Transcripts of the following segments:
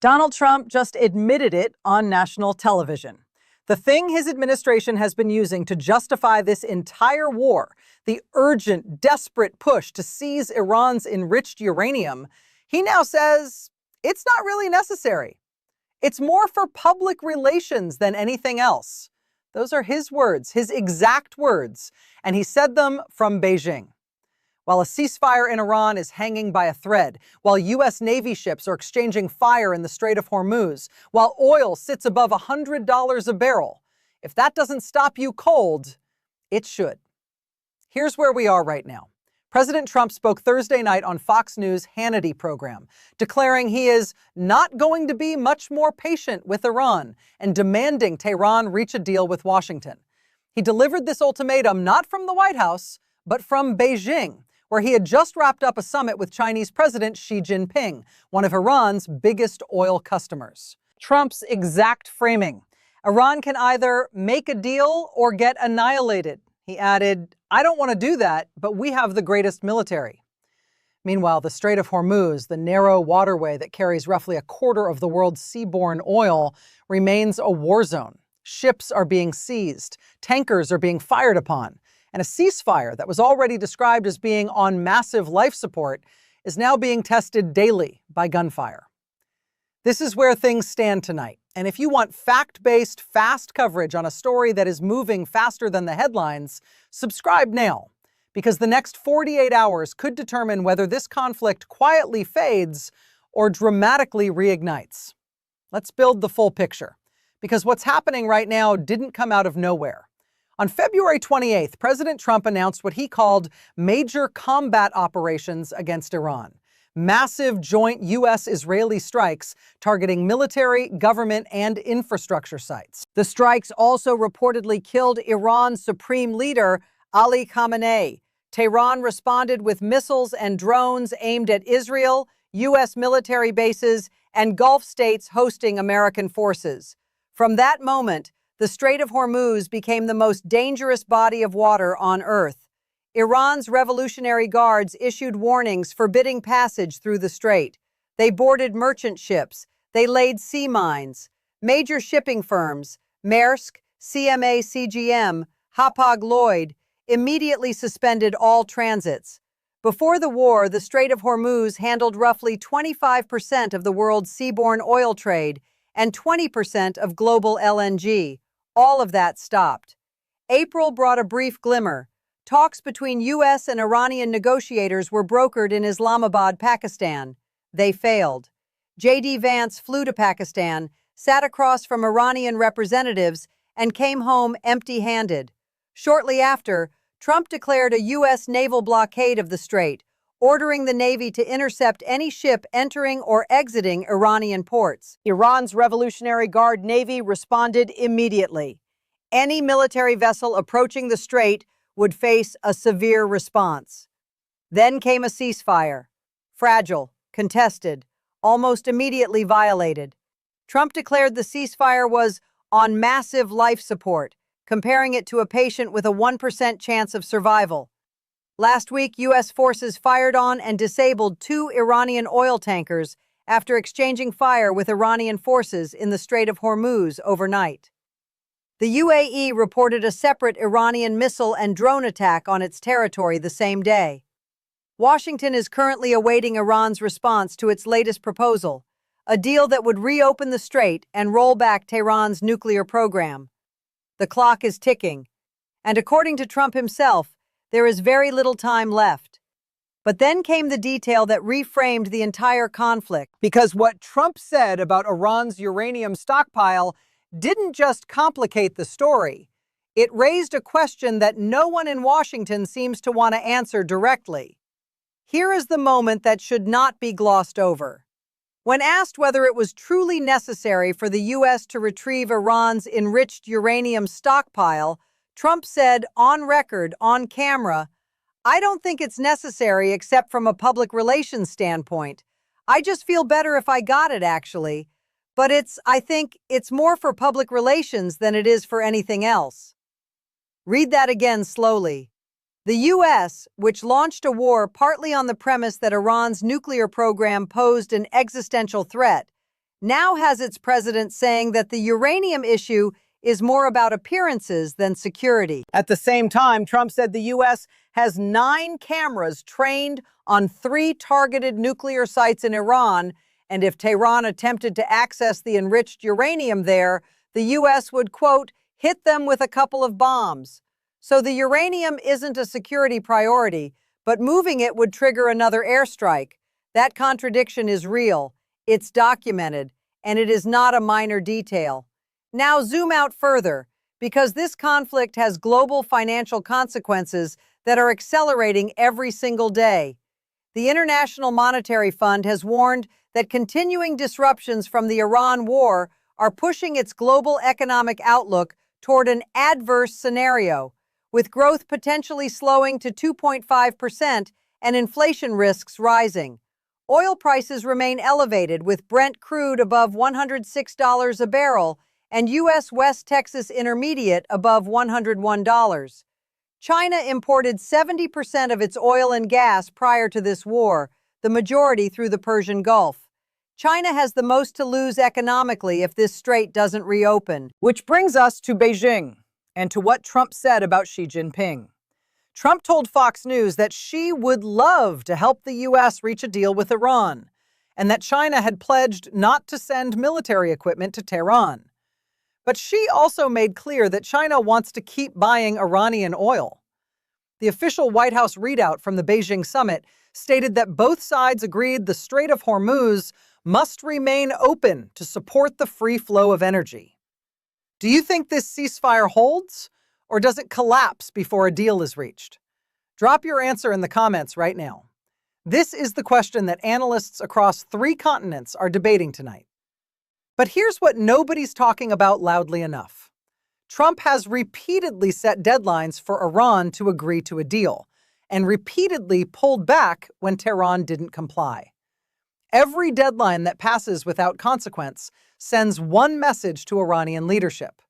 Donald Trump just admitted it on national television. The thing his administration has been using to justify this entire war, the urgent, desperate push to seize Iran's enriched uranium, he now says it's not really necessary. It's more for public relations than anything else. Those are his words, his exact words, and he said them from Beijing. While a ceasefire in Iran is hanging by a thread, while U.S. Navy ships are exchanging fire in the Strait of Hormuz, while oil sits above $100 a barrel, if that doesn't stop you cold, it should. Here's where we are right now. President Trump spoke Thursday night on Fox News' Hannity program, declaring he is not going to be much more patient with Iran and demanding Tehran reach a deal with Washington. He delivered this ultimatum not from the White House, but from Beijing, where he had just wrapped up a summit with Chinese President Xi Jinping, one of Iran's biggest oil customers. Trump's exact framing: Iran can either make a deal or get annihilated. He added, "I don't want to do that, but we have the greatest military." Meanwhile, the Strait of Hormuz, the narrow waterway that carries roughly a quarter of the world's seaborne oil, remains a war zone. Ships are being seized, tankers are being fired upon, and a ceasefire that was already described as being on massive life support is now being tested daily by gunfire. This is where things stand tonight. And if you want fact-based, fast coverage on a story that is moving faster than the headlines, subscribe now, because the next 48 hours could determine whether this conflict quietly fades or dramatically reignites. Let's build the full picture, because what's happening right now didn't come out of nowhere. On February 28th, President Trump announced what he called major combat operations against Iran. Massive joint U.S.-Israeli strikes targeting military, government, and infrastructure sites. The strikes also reportedly killed Iran's supreme leader, Ali Khamenei. Tehran responded with missiles and drones aimed at Israel, U.S. military bases, and Gulf states hosting American forces. From that moment, the Strait of Hormuz became the most dangerous body of water on Earth. Iran's Revolutionary Guards issued warnings forbidding passage through the strait. They boarded merchant ships. They laid sea mines. Major shipping firms, Maersk, CMA CGM, Hapag-Lloyd, immediately suspended all transits. Before the war, the Strait of Hormuz handled roughly 25% of the world's seaborne oil trade and 20% of global LNG. All of that stopped. April brought a brief glimmer. Talks between U.S. and Iranian negotiators were brokered in Islamabad, Pakistan. They failed. J.D. Vance flew to Pakistan, sat across from Iranian representatives, and came home empty-handed. Shortly after, Trump declared a U.S. naval blockade of the strait, ordering the Navy to intercept any ship entering or exiting Iranian ports. Iran's Revolutionary Guard Navy responded immediately. Any military vessel approaching the strait would face a severe response. Then came a ceasefire. Fragile, contested, almost immediately violated. Trump declared the ceasefire was on massive life support, comparing it to a patient with a 1% chance of survival. Last week, U.S. forces fired on and disabled 2 Iranian oil tankers after exchanging fire with Iranian forces in the Strait of Hormuz overnight. The UAE reported a separate Iranian missile and drone attack on its territory the same day. Washington is currently awaiting Iran's response to its latest proposal, a deal that would reopen the strait and roll back Tehran's nuclear program. The clock is ticking, and according to Trump himself, there is very little time left. But then came the detail that reframed the entire conflict, because what Trump said about Iran's uranium stockpile didn't just complicate the story. It raised a question that no one in Washington seems to want to answer directly. Here is the moment that should not be glossed over. When asked whether it was truly necessary for the U.S. to retrieve Iran's enriched uranium stockpile, Trump said on record, on camera, "I don't think it's necessary except from a public relations standpoint. I just feel better if I got it, actually. But I think it's more for public relations than it is for anything else." Read that again slowly. The U.S., which launched a war partly on the premise that Iran's nuclear program posed an existential threat, now has its president saying that the uranium issue is more about appearances than security. At the same time, Trump said the U.S. has 9 cameras trained on 3 targeted nuclear sites in Iran, and if Tehran attempted to access the enriched uranium there, the U.S. would, quote, hit them with a couple of bombs. So the uranium isn't a security priority, but moving it would trigger another airstrike. That contradiction is real, it's documented, and it is not a minor detail. Now zoom out further, because this conflict has global financial consequences that are accelerating every single day. The International Monetary Fund has warned that continuing disruptions from the Iran war are pushing its global economic outlook toward an adverse scenario, with growth potentially slowing to 2.5% and inflation risks rising. Oil prices remain elevated, with Brent crude above $106 a barrel and U.S. West Texas Intermediate above $101. China imported 70% of its oil and gas prior to this war, the majority through the Persian Gulf. China has the most to lose economically if this strait doesn't reopen. Which brings us to Beijing and to what Trump said about Xi Jinping. Trump told Fox News that Xi would love to help the U.S. reach a deal with Iran, and that China had pledged not to send military equipment to Tehran. But Xi also made clear that China wants to keep buying Iranian oil. The official White House readout from the Beijing summit stated that both sides agreed the Strait of Hormuz must remain open to support the free flow of energy. Do you think this ceasefire holds, or does it collapse before a deal is reached? Drop your answer in the comments right now. This is the question that analysts across 3 continents are debating tonight. But here's what nobody's talking about loudly enough. Trump has repeatedly set deadlines for Iran to agree to a deal, and repeatedly pulled back when Tehran didn't comply. Every deadline that passes without consequence sends one message to Iranian leadership: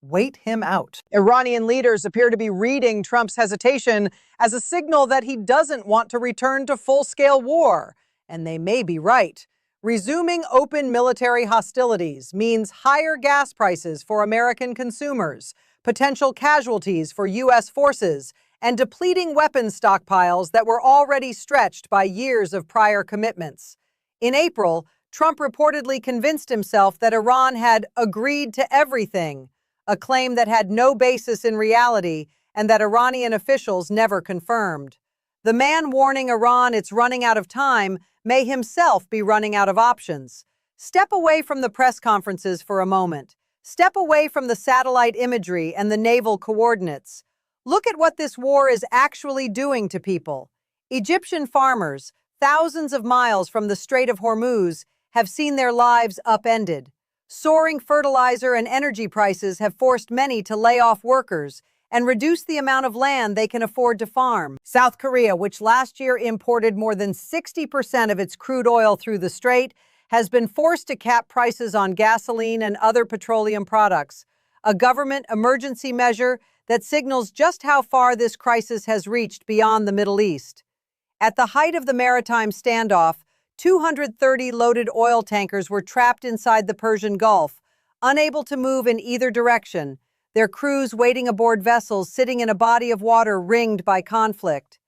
wait him out. Iranian leaders appear to be reading Trump's hesitation as a signal that he doesn't want to return to full-scale war, and they may be right. Resuming open military hostilities means higher gas prices for American consumers, potential casualties for U.S. forces, and depleting weapons stockpiles that were already stretched by years of prior commitments. In April, Trump reportedly convinced himself that Iran had agreed to everything, a claim that had no basis in reality and that Iranian officials never confirmed. The man warning Iran it's running out of time may himself be running out of options. Step away from the press conferences for a moment. Step away from the satellite imagery and the naval coordinates. Look at what this war is actually doing to people. Egyptian farmers, thousands of miles from the Strait of Hormuz, have seen their lives upended. Soaring fertilizer and energy prices have forced many to lay off workers and reduce the amount of land they can afford to farm. South Korea, which last year imported more than 60% of its crude oil through the strait, has been forced to cap prices on gasoline and other petroleum products, a government emergency measure that signals just how far this crisis has reached beyond the Middle East. At the height of the maritime standoff, 230 loaded oil tankers were trapped inside the Persian Gulf, unable to move in either direction, their crews waiting aboard vessels sitting in a body of water ringed by conflict.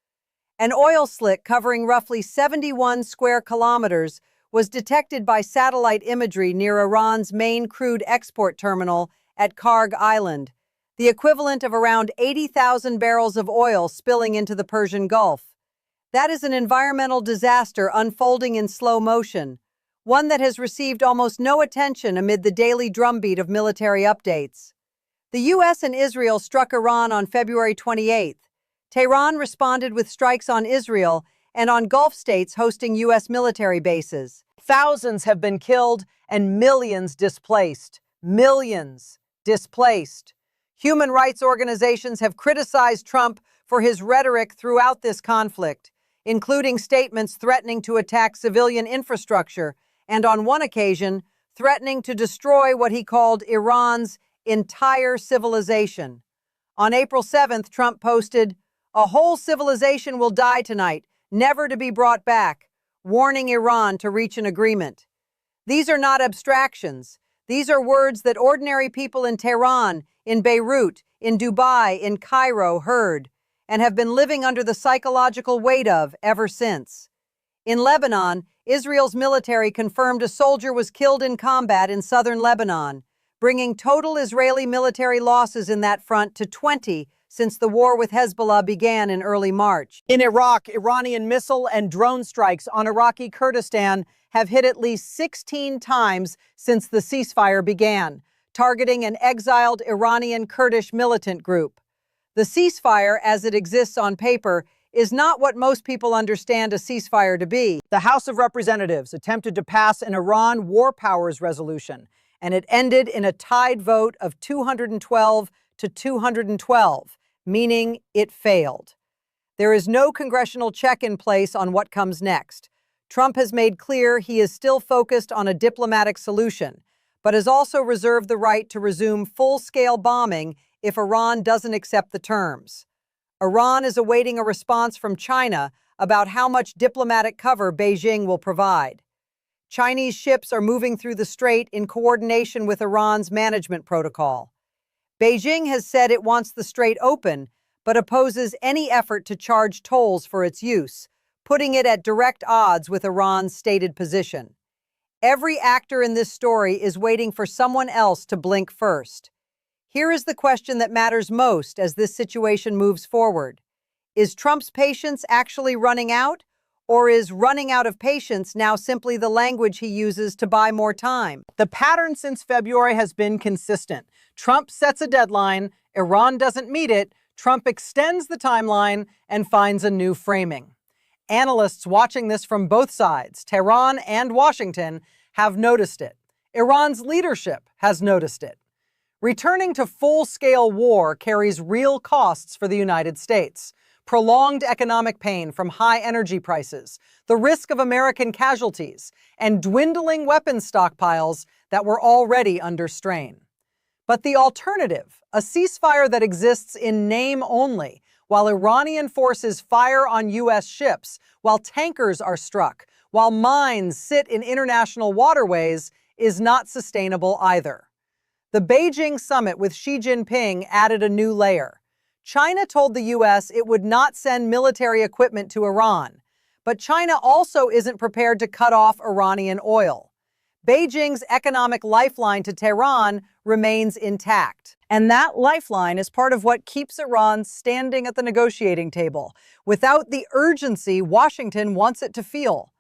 An oil slick covering roughly 71 square kilometers was detected by satellite imagery near Iran's main crude export terminal at Karg Island, the equivalent of around 80,000 barrels of oil spilling into the Persian Gulf. That is an environmental disaster unfolding in slow motion, one that has received almost no attention amid the daily drumbeat of military updates. The U.S. and Israel struck Iran on February 28th. Tehran responded with strikes on Israel and on Gulf states hosting U.S. military bases. Thousands have been killed and millions displaced. Millions displaced. Human rights organizations have criticized Trump for his rhetoric throughout this conflict, including statements threatening to attack civilian infrastructure and, on one occasion, threatening to destroy what he called Iran's entire civilization. On April 7th, Trump posted, "A whole civilization will die tonight, never to be brought back," warning Iran to reach an agreement. These are not abstractions. These are words that ordinary people in Tehran, in Beirut, in Dubai, in Cairo heard, and have been living under the psychological weight of ever since. In Lebanon, Israel's military confirmed a soldier was killed in combat in southern Lebanon, bringing total Israeli military losses in that front to 20 since the war with Hezbollah began in early March. In Iraq, Iranian missile and drone strikes on Iraqi Kurdistan have hit at least 16 times since the ceasefire began, targeting an exiled Iranian Kurdish militant group. The ceasefire, as it exists on paper, is not what most people understand a ceasefire to be. The House of Representatives attempted to pass an Iran war powers resolution, and it ended in a tied vote of 212 to 212, meaning it failed. There is no congressional check in place on what comes next. Trump has made clear he is still focused on a diplomatic solution, but has also reserved the right to resume full-scale bombing if Iran doesn't accept the terms. Iran is awaiting a response from China about how much diplomatic cover Beijing will provide. Chinese ships are moving through the strait in coordination with Iran's management protocol. Beijing has said it wants the strait open, but opposes any effort to charge tolls for its use, putting it at direct odds with Iran's stated position. Every actor in this story is waiting for someone else to blink first. Here is the question that matters most as this situation moves forward. Is Trump's patience actually running out? Or is running out of patience now simply the language he uses to buy more time? The pattern since February has been consistent. Trump sets a deadline, Iran doesn't meet it, Trump extends the timeline and finds a new framing. Analysts watching this from both sides, Tehran and Washington, have noticed it. Iran's leadership has noticed it. Returning to full-scale war carries real costs for the United States. Prolonged economic pain from high energy prices, the risk of American casualties, and dwindling weapons stockpiles that were already under strain. But the alternative, a ceasefire that exists in name only, while Iranian forces fire on U.S. ships, while tankers are struck, while mines sit in international waterways, is not sustainable either. The Beijing summit with Xi Jinping added a new layer. China told the U.S. it would not send military equipment to Iran, but China also isn't prepared to cut off Iranian oil. Beijing's economic lifeline to Tehran remains intact. And that lifeline is part of what keeps Iran standing at the negotiating table, without the urgency Washington wants it to feel.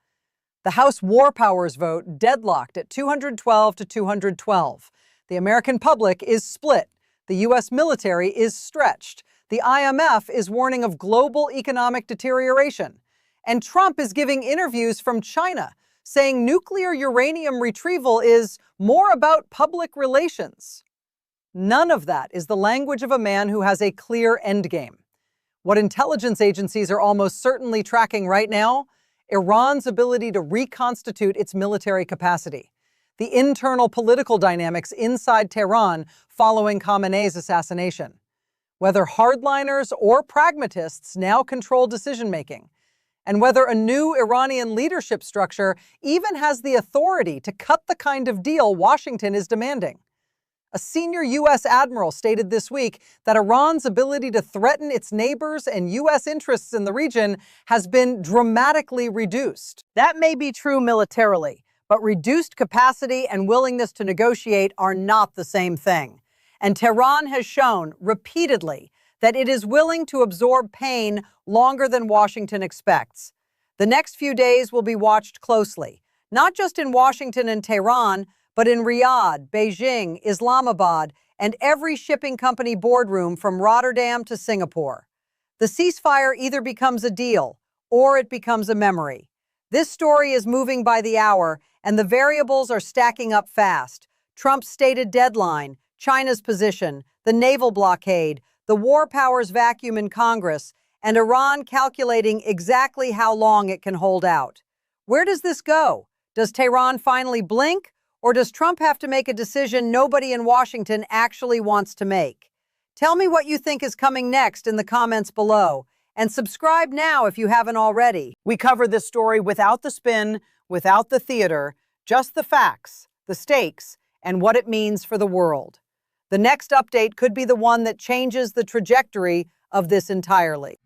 The House War Powers vote deadlocked at 212 to 212. The American public is split. The U.S. military is stretched. The IMF is warning of global economic deterioration. And Trump is giving interviews from China, saying nuclear uranium retrieval is more about public relations. None of that is the language of a man who has a clear endgame. What intelligence agencies are almost certainly tracking right now? Iran's ability to reconstitute its military capacity. The internal political dynamics inside Tehran following Khamenei's assassination. Whether hardliners or pragmatists now control decision-making, and whether a new Iranian leadership structure even has the authority to cut the kind of deal Washington is demanding. A senior U.S. admiral stated this week that Iran's ability to threaten its neighbors and U.S. interests in the region has been dramatically reduced. That may be true militarily, but reduced capacity and willingness to negotiate are not the same thing. And Tehran has shown repeatedly that it is willing to absorb pain longer than Washington expects. The next few days will be watched closely, not just in Washington and Tehran, but in Riyadh, Beijing, Islamabad, and every shipping company boardroom from Rotterdam to Singapore. The ceasefire either becomes a deal or it becomes a memory. This story is moving by the hour, and the variables are stacking up fast. Trump's stated deadline, China's position, the naval blockade, the war powers vacuum in Congress, and Iran calculating exactly how long it can hold out. Where does this go? Does Tehran finally blink? Or does Trump have to make a decision nobody in Washington actually wants to make? Tell me what you think is coming next in the comments below. And subscribe now if you haven't already. We cover this story without the spin, without the theater, Just the facts, the stakes, and what it means for the world. The next update could be the one that changes the trajectory of this entirely.